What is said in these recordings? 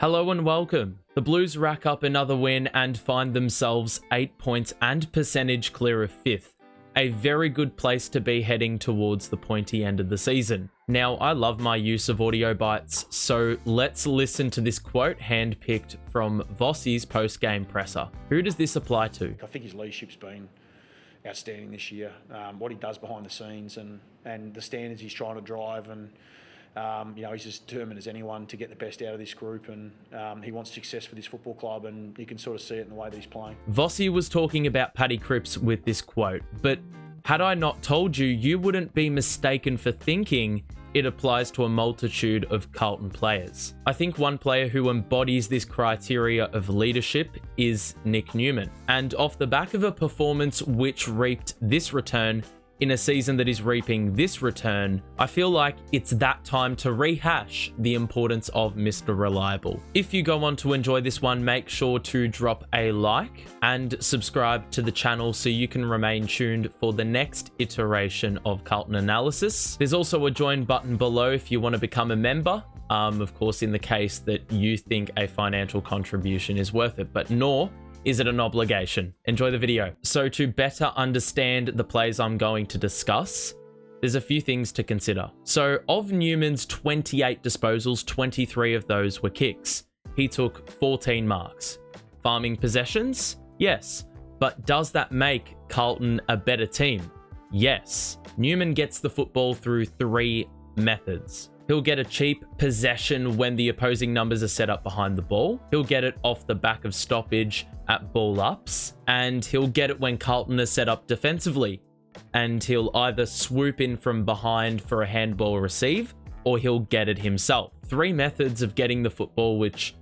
Hello and welcome. The Blues rack up another win and find themselves 8 points and percentage clear of 5th. A very good place to be heading towards the pointy end of the season. Now, I love my use of audio bites, so let's listen to this quote handpicked from Vossi's post-game presser. Who does this apply to? I think his leadership's been outstanding this year. What he does behind the scenes and the standards he's trying to drive, and he's as determined as anyone to get the best out of this group, and he wants success for this football club, and you can sort of see it in the way that he's playing. Vossi was talking about Paddy Cripps with this quote, but had I not told you, you wouldn't be mistaken for thinking it applies to a multitude of Carlton players. I think one player who embodies this criteria of leadership is Nic Newman. And off the back of a performance which reaped this return, in a season that is reaping this return, I feel like it's that time to rehash the importance of Mr. Reliable. If you go on to enjoy this one, make sure to drop a like and subscribe to the channel so you can remain tuned for the next iteration of Carlton analysis. There's also a join button below if you want to become a member. Of course, in the case that you think a financial contribution is worth it, but nor is it an obligation. Enjoy the video. So to better understand the plays I'm going to discuss, there's a few things to consider. So of Newman's 28 disposals, 23 of those were kicks. He took 14 marks. Farming possessions? Yes. But does that make Carlton a better team? Yes. Newman gets the football through 3 methods. He'll get a cheap possession when the opposing numbers are set up behind the ball. He'll get it off the back of stoppage at ball ups. And he'll get it when Carlton is set up defensively. And he'll either swoop in from behind for a handball receive, or he'll get it himself. 3 methods of getting the football which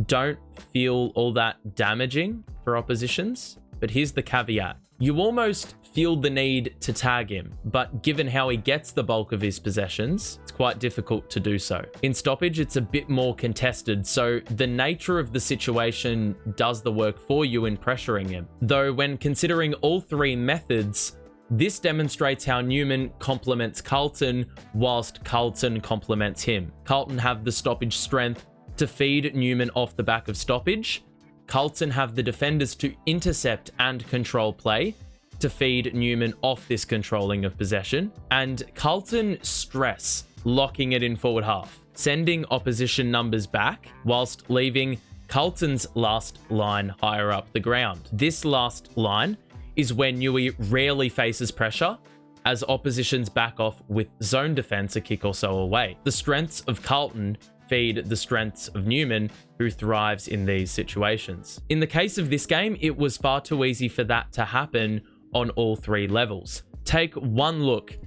don't feel all that damaging for oppositions. But here's the caveat. You almost feel the need to tag him, but given how he gets the bulk of his possessions, it's quite difficult to do so. In stoppage, it's a bit more contested, so the nature of the situation does the work for you in pressuring him. Though when considering all 3 methods, this demonstrates how Newman complements Carlton whilst Carlton complements him. Carlton have the stoppage strength to feed Newman off the back of stoppage. Carlton have the defenders to intercept and control play to feed Newman off this controlling of possession. And Carlton stress locking it in forward half, sending opposition numbers back whilst leaving Carlton's last line higher up the ground. This last line is where Newey rarely faces pressure, as oppositions back off with zone defense a kick or so away. The strengths of Carlton feed the strengths of Newman, who thrives in these situations. In the case of this game, it was far too easy for that to happen on all 3 levels. Take one look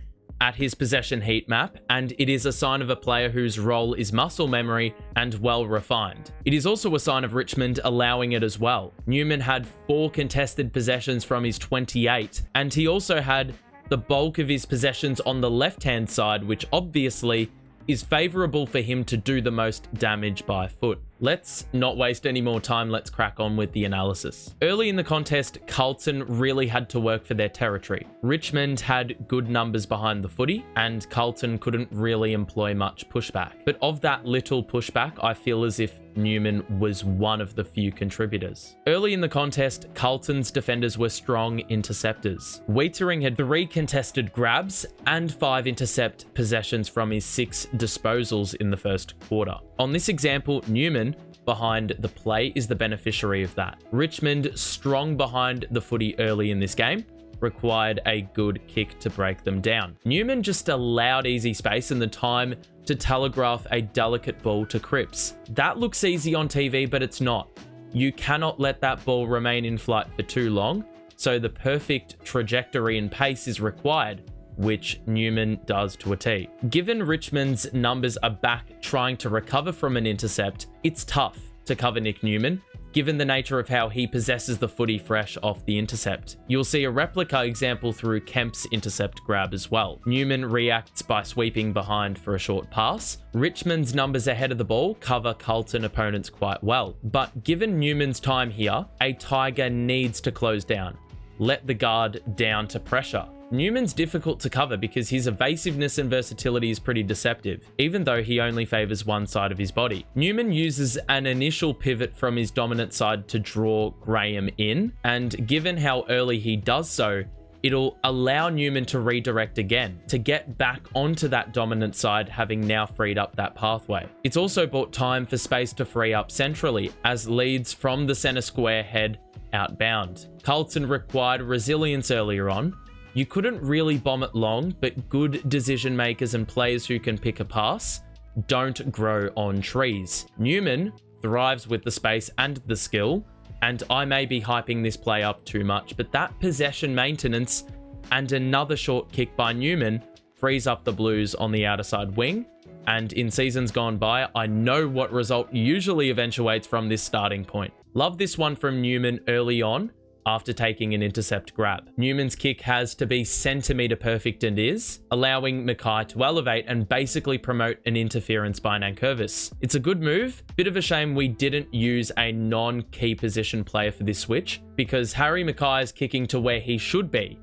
at his possession heat map, and it is a sign of a player whose role is muscle memory and well refined. It is also a sign of Richmond allowing it as well. Newman had 4 contested possessions from his 28, and he also had the bulk of his possessions on the left-hand side, which obviously is favourable for him to do the most damage by foot. Let's not waste any more time, let's crack on with the analysis. Early in the contest, Carlton really had to work for their territory. Richmond had good numbers behind the footy, and Carlton couldn't really employ much pushback. But of that little pushback, I feel as if Newman was one of the few contributors. Early in the contest, Carlton's defenders were strong interceptors. Waitering had 3 contested grabs and 5 intercept possessions from his 6 disposals in the first quarter. On this example, Newman behind the play is the beneficiary of that. Richmond, strong behind the footy early in this game, required a good kick to break them down. Newman just allowed easy space and the time to telegraph a delicate ball to Cripps. That looks easy on TV, but it's not. You cannot let that ball remain in flight for too long, so the perfect trajectory and pace is required, which Newman does to a T. Given Richmond's numbers are back trying to recover from an intercept, it's tough to cover Nic Newman, given the nature of how he possesses the footy fresh off the intercept. You'll see a replica example through Kemp's intercept grab as well. Newman reacts by sweeping behind for a short pass. Richmond's numbers ahead of the ball cover Carlton opponents quite well, but given Newman's time here, a Tiger needs to close down. Let the guard down to pressure. Newman's difficult to cover because his evasiveness and versatility is pretty deceptive, even though he only favors one side of his body. Newman uses an initial pivot from his dominant side to draw Graham in, and given how early he does so, it'll allow Newman to redirect again, to get back onto that dominant side, having now freed up that pathway. It's also bought time for space to free up centrally, as leads from the center square head outbound. Carlton required resilience earlier on. You couldn't really bomb it long, but good decision makers and players who can pick a pass don't grow on trees. Newman thrives with the space and the skill, and I may be hyping this play up too much, but that possession maintenance and another short kick by Newman frees up the Blues on the outer side wing. And in seasons gone by, I know what result usually eventuates from this starting point. Love this one from Newman early on after taking an intercept grab. Newman's kick has to be centimetre perfect and is, allowing Mackay to elevate and basically promote an interference by Nankervis. It's a good move. Bit of a shame we didn't use a non-key position player for this switch, because Harry Mackay is kicking to where he should be,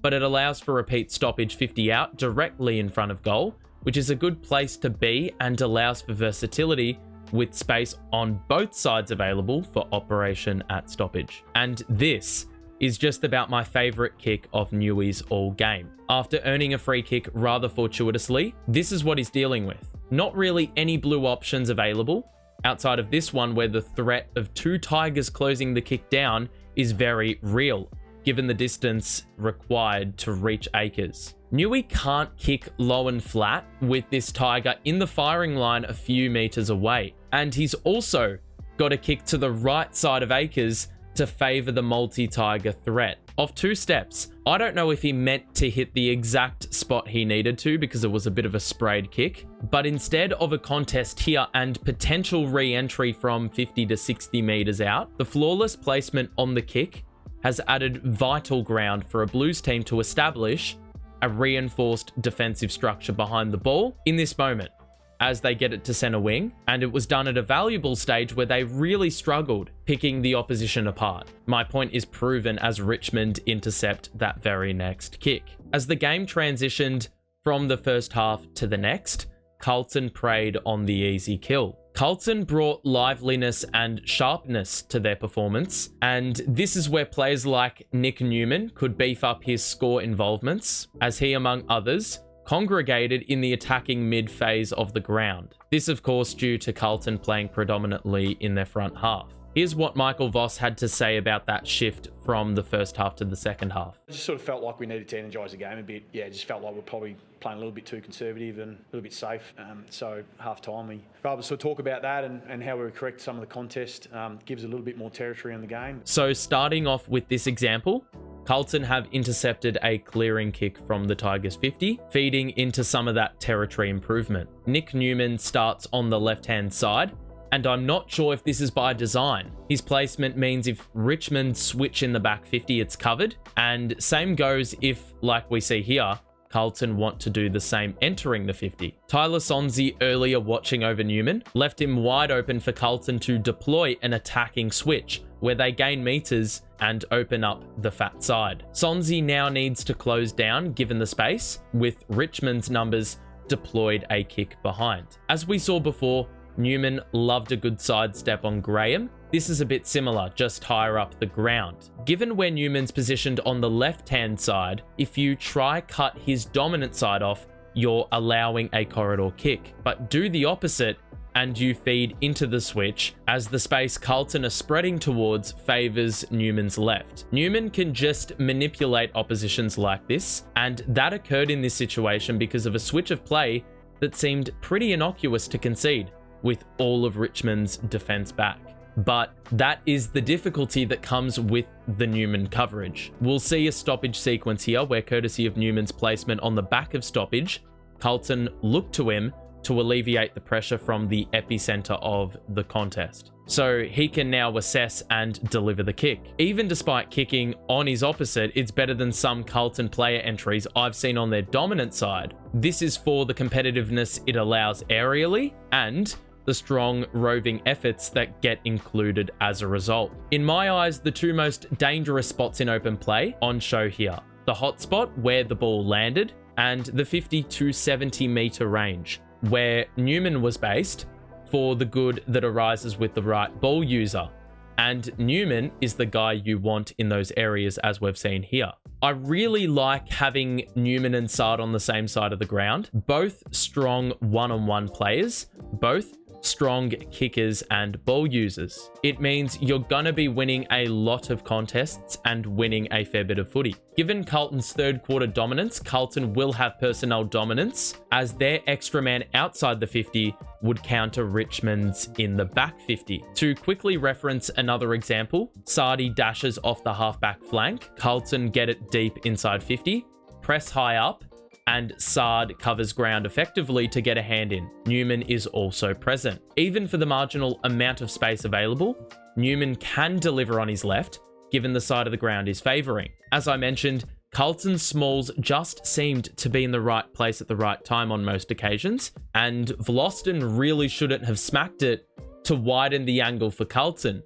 but it allows for repeat stoppage 50 out directly in front of goal, which is a good place to be and allows for versatility with space on both sides available for operation at stoppage. And this is just about my favourite kick of Newey's all game. After earning a free kick rather fortuitously, this is what he's dealing with. Not really any blue options available, outside of this one where the threat of two Tigers closing the kick down is very real, given the distance required to reach Acres. Newey can't kick low and flat with this Tiger in the firing line a few meters away. And he's also got a kick to the right side of Acres to favour the multi-Tiger threat. Off two steps, I don't know if he meant to hit the exact spot he needed to because it was a bit of a sprayed kick, but instead of a contest here and potential re-entry from 50 to 60 meters out, the flawless placement on the kick has added vital ground for a Blues team to establish a reinforced defensive structure behind the ball in this moment as they get it to center wing, and it was done at a valuable stage where they really struggled picking the opposition apart. My point is proven as Richmond intercept that very next kick. As the game transitioned from the first half to the next, Carlton preyed on the easy kill. Carlton brought liveliness and sharpness to their performance, and this is where players like Nic Newman could beef up his score involvements, as he, among others, congregated in the attacking mid-phase of the ground. This, of course, due to Carlton playing predominantly in their front half. Here's what Michael Voss had to say about that shift from the first half to the second half. I just sort of felt like we needed to energise the game a bit. Yeah, it just felt like we're probably playing a little bit too conservative and a little bit safe. So half-time, we rather sort of talk about that and how we correct some of the contest. Gives a little bit more territory on the game. So starting off with this example, Carlton have intercepted a clearing kick from the Tigers 50, feeding into some of that territory improvement. Nic Newman starts on the left-hand side, and I'm not sure if this is by design. His placement means if Richmond switch in the back 50, it's covered. And same goes if, like we see here, Carlton want to do the same entering the 50. Tyler Sonsie, earlier watching over Newman, left him wide open for Carlton to deploy an attacking switch, where they gain meters and open up the fat side. Sonsie now needs to close down, given the space, with Richmond's numbers deployed a kick behind. As we saw before, Newman loved a good sidestep on Graham. This is a bit similar, just higher up the ground. Given where Newman's positioned on the left-hand side, if you try cut his dominant side off, you're allowing a corridor kick. But do the opposite and you feed into the switch, as the space Carlton are spreading towards favours Newman's left. Newman can just manipulate oppositions like this, and that occurred in this situation because of a switch of play that seemed pretty innocuous to concede, with all of Richmond's defense back. But that is the difficulty that comes with the Newman coverage. We'll see a stoppage sequence here where, courtesy of Newman's placement on the back of stoppage, Carlton looked to him to alleviate the pressure from the epicenter of the contest. So he can now assess and deliver the kick. Even despite kicking on his opposite, it's better than some Carlton player entries I've seen on their dominant side. This is for the competitiveness it allows aerially and the strong roving efforts that get included as a result. In my eyes, the two most dangerous spots in open play on show here. the hotspot where the ball landed, and the 50 to 70 meter range, where Newman was based for the good that arises with the right ball user. And Newman is the guy you want in those areas, as we've seen here. I really like having Newman and Saad on the same side of the ground, both strong one-on-one players, both strong kickers and ball users. It means you're gonna be winning a lot of contests and winning a fair bit of footy. Given Carlton's third quarter dominance, Carlton will have personnel dominance, as their extra man outside the 50 would counter Richmond's in the back 50. To quickly reference another example, Sardi dashes off the halfback flank, Carlton get it deep inside 50, press high up, and Saad covers ground effectively to get a hand in. Newman is also present. Even for the marginal amount of space available, Newman can deliver on his left, given the side of the ground is favouring. As I mentioned, Carlton's smalls just seemed to be in the right place at the right time on most occasions, and Vlosten really shouldn't have smacked it to widen the angle for Carlton.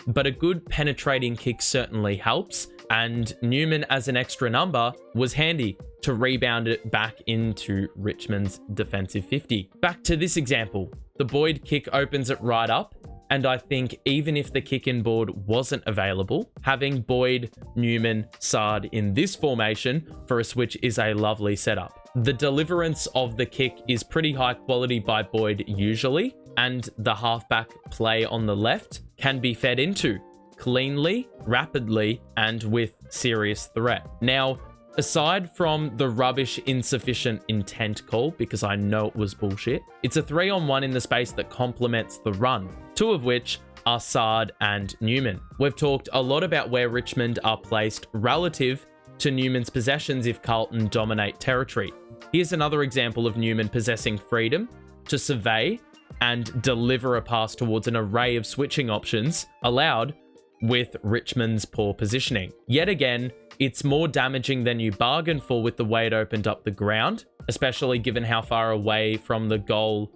But a good penetrating kick certainly helps, and Newman as an extra number was handy to rebound it back into Richmond's defensive 50. Back to this example, the Boyd kick opens it right up, and I think even if the kick-in board wasn't available, having Boyd, Newman, Saad in this formation for a switch is a lovely setup. The deliverance of the kick is pretty high quality by Boyd usually, and the halfback play on the left can be fed into cleanly, rapidly, and with serious threat. Now, aside from the rubbish insufficient intent call, because I know it was bullshit, it's a 3-on-1 in the space that complements the run, two of which are Saad and Newman. We've talked a lot about where Richmond are placed relative to Newman's possessions if Carlton dominate territory. Here's another example of Newman possessing freedom to survey and deliver a pass towards an array of switching options allowed with Richmond's poor positioning. Yet again, it's more damaging than you bargained for with the way it opened up the ground, especially given how far away from the goal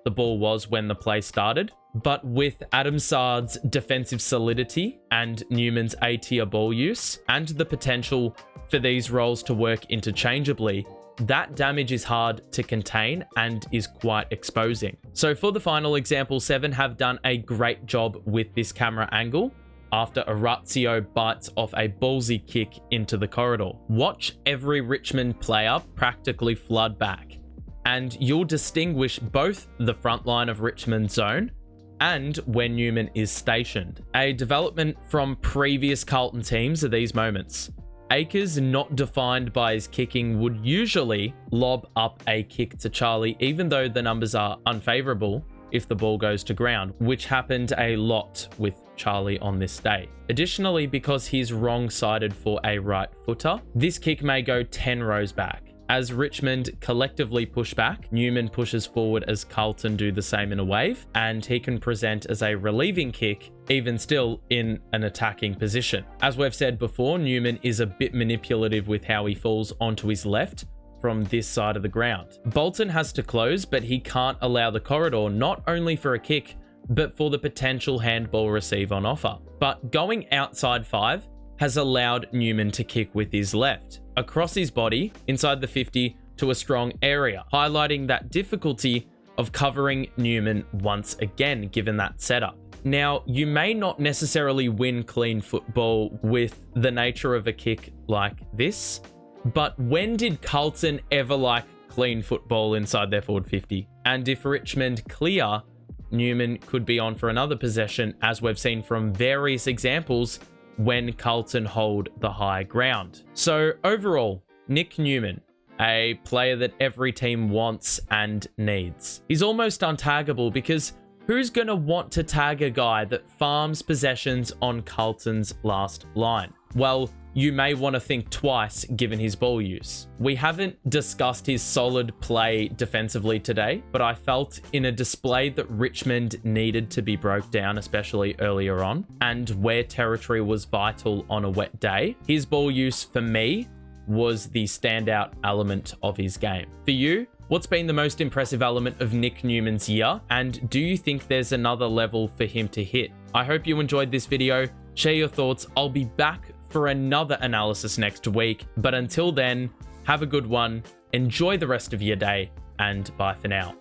the ball was when the play started. But with Adam Saad's defensive solidity and Newman's A-tier ball use, and the potential for these roles to work interchangeably, that damage is hard to contain and is quite exposing. So for the final example, 7 have done a great job with this camera angle after Orazio bites off a ballsy kick into the corridor. Watch every Richmond player practically flood back, and you'll distinguish both the front line of Richmond's zone and where Newman is stationed. A development from previous Carlton teams are these moments. Akers, not defined by his kicking, would usually lob up a kick to Charlie, even though the numbers are unfavourable if the ball goes to ground, which happened a lot with Charlie on this day. Additionally, because he's wrong-sided for a right footer, this kick may go 10 rows back. As Richmond collectively push back, Newman pushes forward as Carlton do the same in a wave, and he can present as a relieving kick, even still in an attacking position. As we've said before, Newman is a bit manipulative with how he falls onto his left from this side of the ground. Bolton has to close, but he can't allow the corridor not only for a kick, but for the potential handball receive on offer. But going outside 5 has allowed Newman to kick with his left, across his body, inside the 50 to a strong area, highlighting that difficulty of covering Newman once again, given that setup. Now, you may not necessarily win clean football with the nature of a kick like this, but when did Carlton ever like clean football inside their forward 50? And if Richmond clear, Newman could be on for another possession, as we've seen from various examples when Carlton hold the high ground. So overall, Nic Newman, a player that every team wants and needs. He's almost untaggable, because who's going to want to tag a guy that farms possessions on Carlton's last line? Well, you may want to think twice given his ball use. We haven't discussed his solid play defensively today, but I felt in a display that Richmond needed to be broke down, especially earlier on, and where territory was vital on a wet day, his ball use for me was the standout element of his game. For you, what's been the most impressive element of Nic Newman's year, and do you think there's another level for him to hit? I hope you enjoyed this video. Share your thoughts. I'll be back for another analysis next week. But until then, have a good one, enjoy the rest of your day, and bye for now.